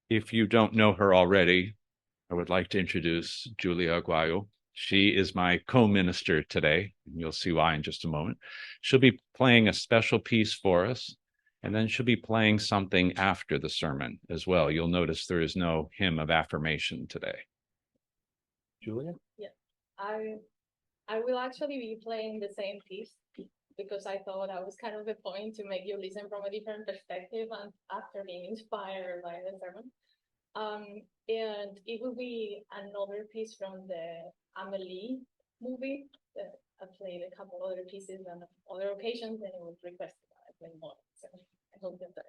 If you don't know her already, I would like to introduce Julia Aguayo. She is my co-minister today, and you'll see why in just a moment. She'll be playing a special piece for us, and then she'll be playing something after the sermon as well. You'll notice there is no hymn of affirmation today. Julia? Yeah, I will actually be playing the same piece because I thought that was kind of the point to make you listen from a different perspective and after being inspired by the sermon. And it will be another piece from the Amelie movie that I played a couple other pieces on other occasions, and it was requested that I play more. So I hope that.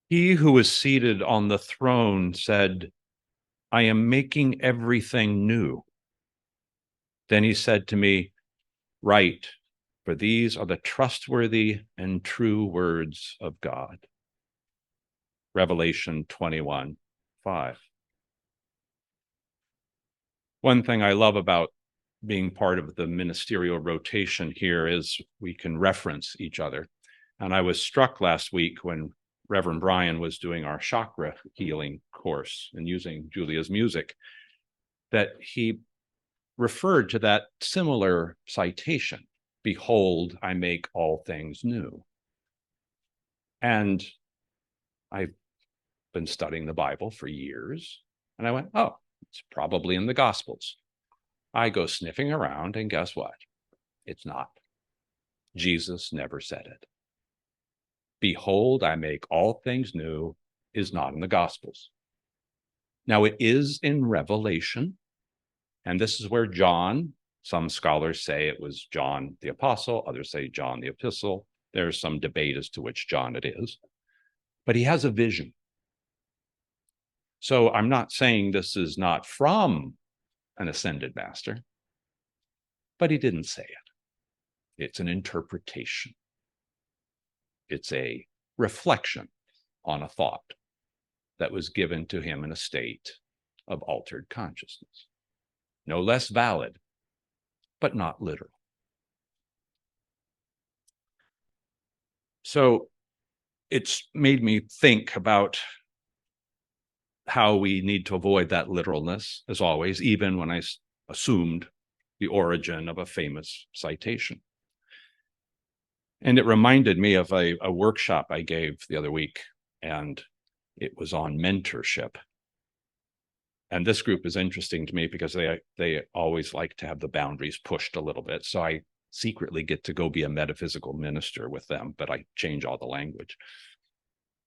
He who was seated on the throne said, I am making everything new. Then he said to me, write, for these are the trustworthy and true words of God. Revelation 21:5. One thing I love about being part of the ministerial rotation here is we can reference each other. And I was struck last week when Reverend Brian was doing our chakra healing course and using Julia's music, that he referred to that similar citation, behold, I make all things new. And I've been studying the Bible for years, and I went, oh, it's probably in the Gospels. I go sniffing around, and guess what? It's not. Jesus never said it. Behold, I make all things new is not in the Gospels. Now, it is in Revelation, and this is where John, some scholars say it was John the Apostle, others say John the Epistle. There's some debate as to which John it is, but he has a vision. So I'm not saying this is not from an ascended master, but he didn't say it. It's an interpretation. It's a reflection on a thought that was given to him in a state of altered consciousness. No less valid, but not literal. So it's made me think about how we need to avoid that literalness, as always, even when I assumed the origin of a famous citation. And it reminded me of a workshop I gave the other week, and it was on mentorship. And this group is interesting to me because they always like to have the boundaries pushed a little bit. So I secretly get to go be a metaphysical minister with them, but I change all the language.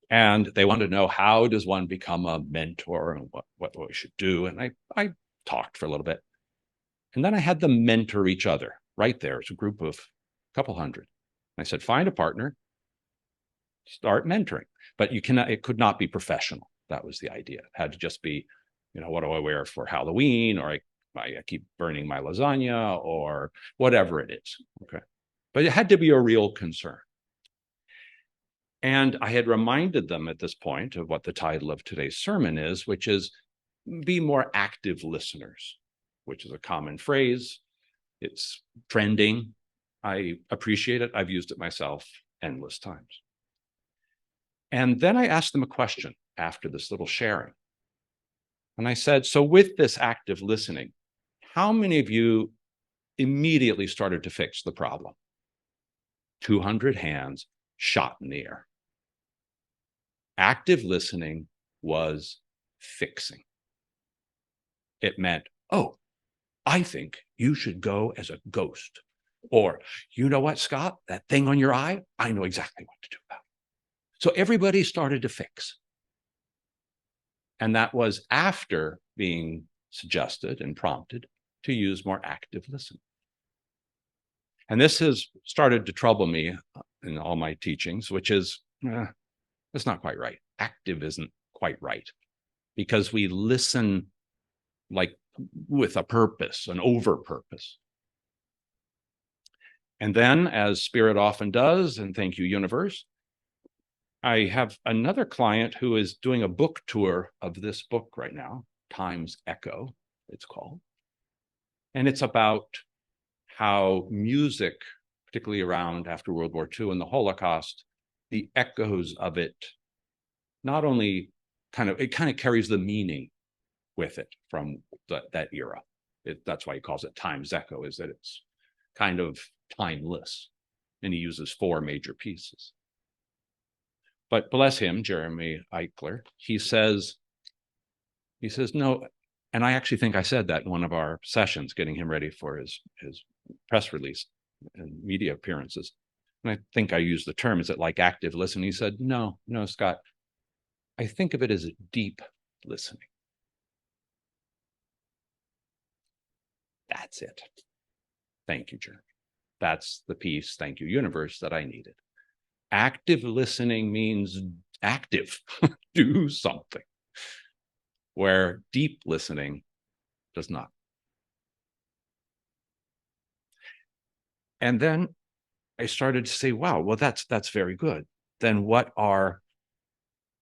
And they wanted to know, how does one become a mentor and what we should do? And I talked for a little bit. And then I had them mentor each other right there. It's a group of a couple hundred. I said, find a partner, start mentoring. But you cannot, it could not be professional. That was the idea. It had to just be, what do I wear for Halloween? Or I keep burning my lasagna, or whatever it is. Okay. But it had to be a real concern. And I had reminded them at this point of what the title of today's sermon is, which is be more active listeners, which is a common phrase. It's trending. I appreciate it. I've used it myself endless times. And then I asked them a question after this little sharing. And I said, so with this active listening, how many of you immediately started to fix the problem? 200 hands shot in the air. Active listening was fixing. It meant, oh, I think you should go as a ghost. Or, you know what, Scott, that thing on your eye, I know exactly what to do about it. So everybody started to fix. And that was after being suggested and prompted to use more active listening. And this has started to trouble me in all my teachings, which is, that's not quite right. Active isn't quite right, because we listen like with a purpose, an over purpose. And then, as Spirit often does, and thank you, universe, I have another client who is doing a book tour of this book right now, Time's Echo, it's called. And it's about how music, particularly around after World War II and the Holocaust, the echoes of it not only kind of carries the meaning with it from that era. That's why he calls it Time's Echo, is that it's kind of timeless. And he uses 4 major pieces. But bless him, Jeremy Eichler, he says, no, and I actually think I said that in one of our sessions, getting him ready for his press release and media appearances. And I think I used the term, is it like active listening? He said, no, Scott, I think of it as deep listening. That's it. Thank you, Jeremy. That's the piece, thank you, universe, that I needed. Active listening means active, do something, where deep listening does not. And then I started to say, wow, well, that's very good. Then what are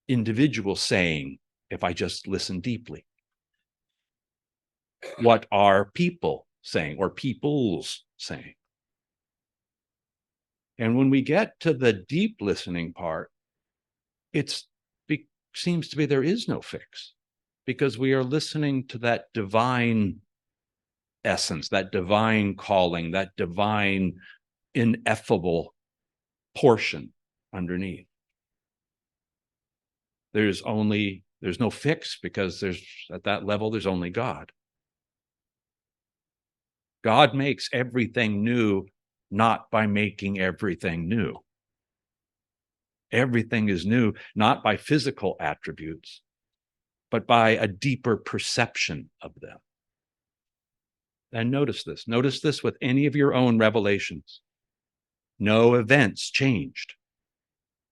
individuals saying if I just listen deeply? What are people saying, or peoples saying? And when we get to the deep listening part, it seems to be there is no fix, because we are listening to that divine essence, that divine calling, that divine ineffable portion underneath. There's no fix, because at that level, there's only God. God makes everything new, not by making everything new. Everything is new, not by physical attributes, but by a deeper perception of them. And notice this with any of your own revelations. No events changed.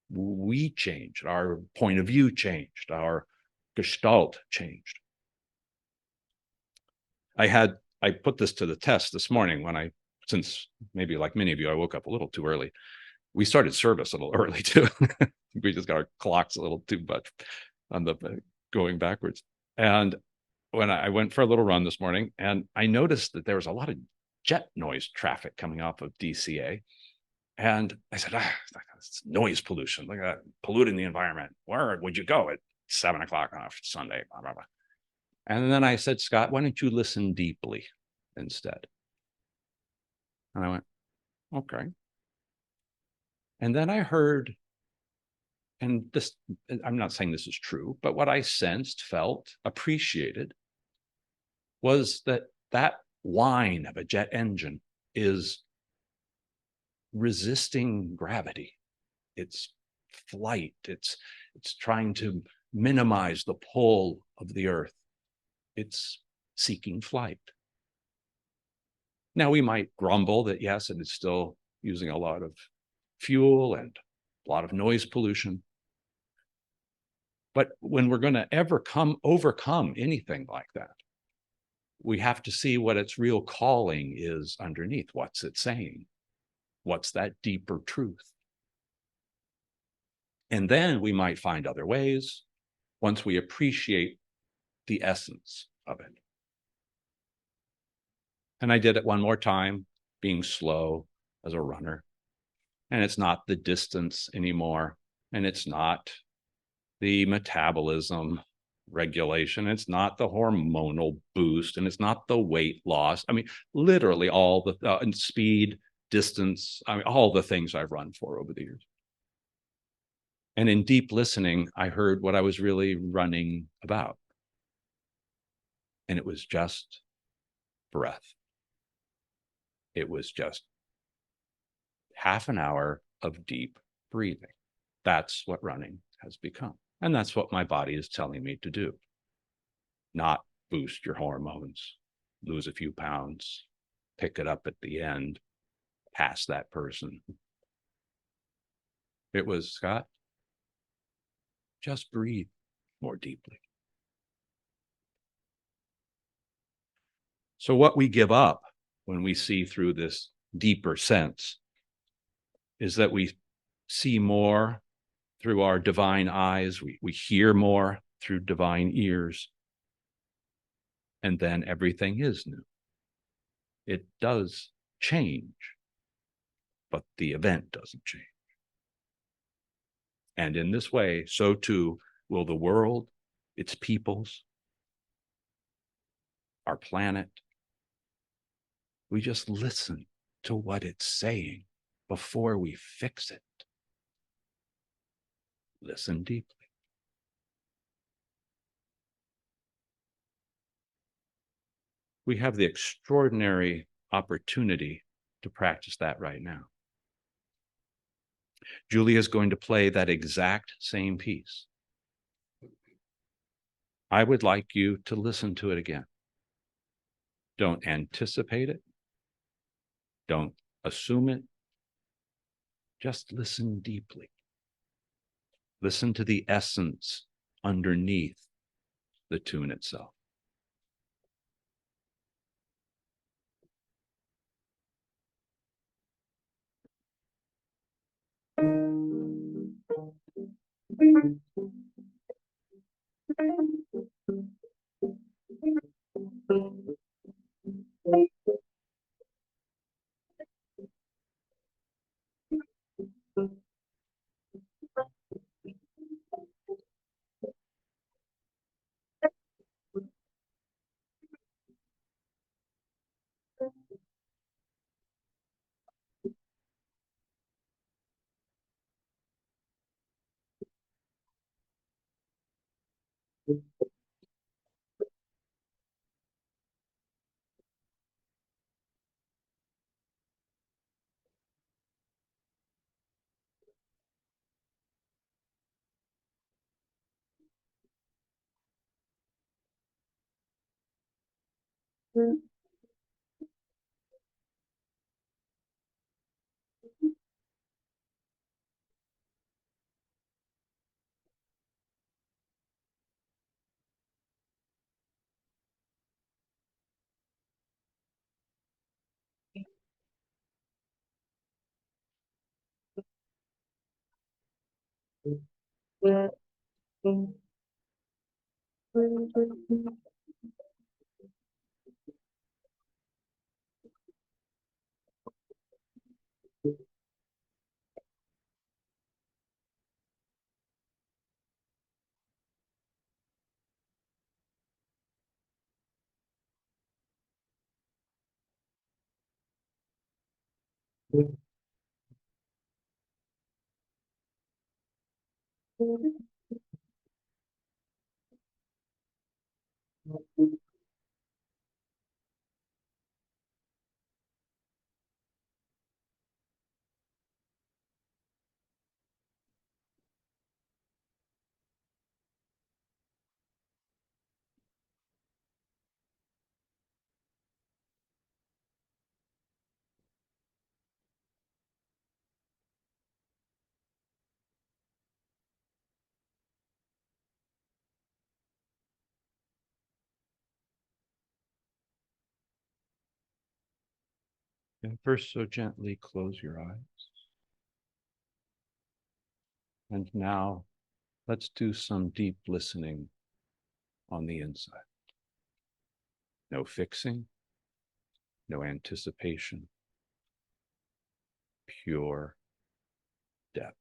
We changed. Our point of view changed. Our gestalt changed. I put this to the test this morning since maybe like many of you, I woke up a little too early. We started service a little early too. We just got our clocks a little too much on the going backwards. And when I went for a little run this morning, and I noticed that there was a lot of jet noise traffic coming off of DCA. And I said, it's noise pollution, look at that, polluting the environment. Where would you go? 7 o'clock on Sunday, blah, blah, blah. And then I said, Scott, why don't you listen deeply instead? And I went, okay. And then I heard, and this, I'm not saying this is true, but what I sensed, felt, appreciated was that whine of a jet engine is resisting gravity. It's flight. It's trying to minimize the pull of the earth. It's seeking flight. Now we might grumble that yes, it is still using a lot of fuel and a lot of noise pollution. But when we're going to ever overcome anything like that, we have to see what its real calling is underneath. What's it saying? What's that deeper truth? And then we might find other ways once we appreciate the essence of it. And I did it one more time, being slow as a runner. And it's not the distance anymore. And it's not the metabolism regulation. It's not the hormonal boost. And it's not the weight loss. I mean, literally all the speed, distance, I mean, all the things I've run for over the years. And in deep listening, I heard what I was really running about. And it was just breath. It was just half an hour of deep breathing. That's what running has become. And that's what my body is telling me to do. Not boost your hormones, lose a few pounds, pick it up at the end, pass that person. It was, Scott, just breathe more deeply. So what we give up when we see through this deeper sense is that we see more through our divine eyes, we hear more through divine ears, and then everything is new. It does change, but the event doesn't change. And in this way, so too will the world, its peoples, our planet. We just listen to what it's saying before we fix it. Listen deeply. We have the extraordinary opportunity to practice that right now. Julia is going to play that exact same piece. I would like you to listen to it again. Don't anticipate it. Don't assume it. Just listen deeply. Listen to the essence underneath the tune itself. And first, so gently close your eyes. And now let's do some deep listening on the inside. No fixing, no anticipation, pure depth.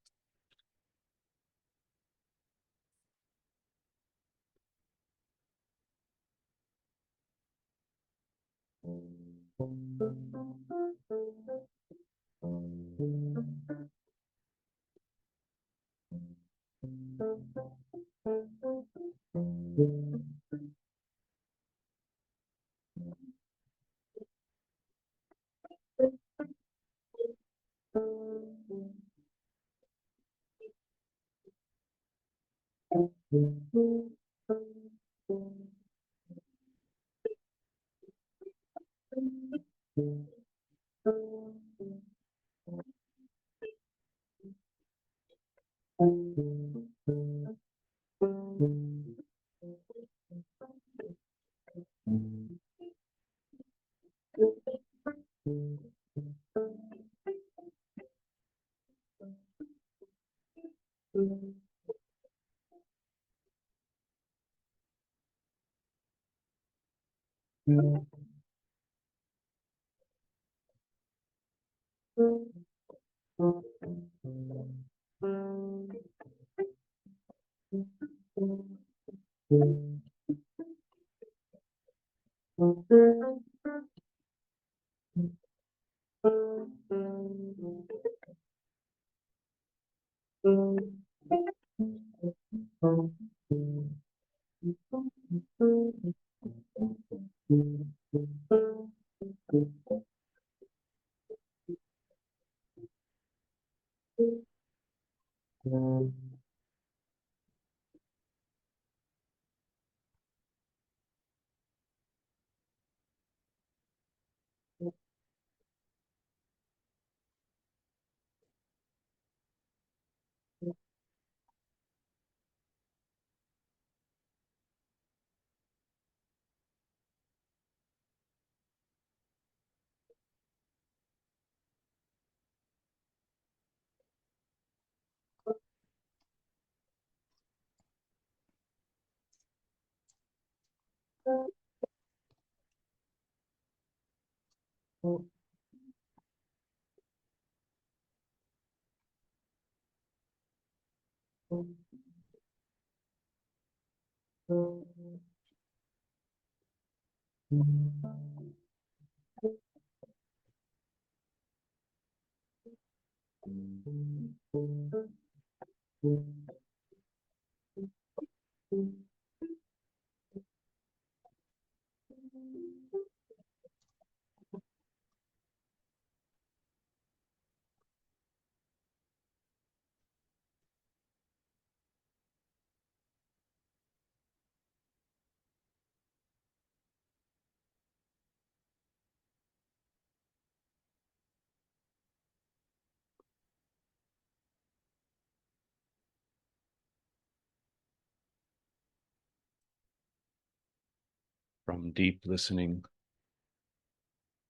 From deep listening,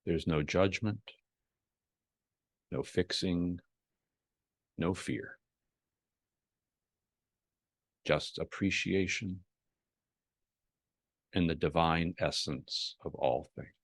there's no judgment, no fixing, no fear, just appreciation and the divine essence of all things.